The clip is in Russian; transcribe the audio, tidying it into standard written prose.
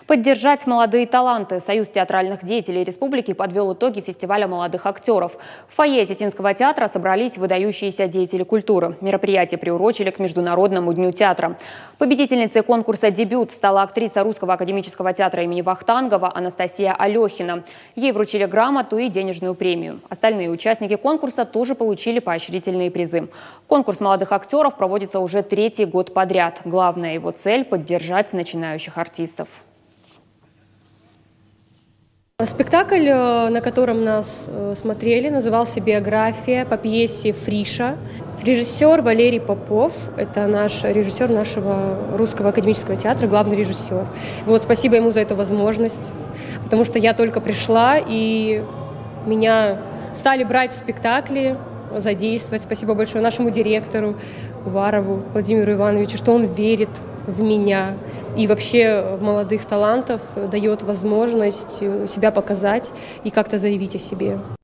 Поддержать молодые таланты. Союз театральных деятелей республики подвел итоги фестиваля молодых актеров. В фойе Осетинского театра собрались выдающиеся деятели культуры. Мероприятие приурочили к Международному дню театра. Победительницей конкурса «Дебют» стала актриса Русского академического театра имени Вахтангова Анастасия Алехина. Ей вручили грамоту и денежную премию. Остальные участники конкурса тоже получили поощрительные призы. Конкурс молодых актеров проводится уже третий год подряд. Главная его цель – поддержать начинающих артистов. Спектакль, на котором нас смотрели, назывался «Биография» по пьесе Фриша. Режиссер Валерий Попов, это наш режиссер нашего Русского академического театра, главный режиссер. Вот, спасибо ему за эту возможность, потому что я только пришла, и меня стали брать в спектакли, задействовать. Спасибо большое нашему директору Уварову Владимиру Ивановичу, что он верит в меня и вообще в молодых талантов, дает возможность себя показать и как-то заявить о себе.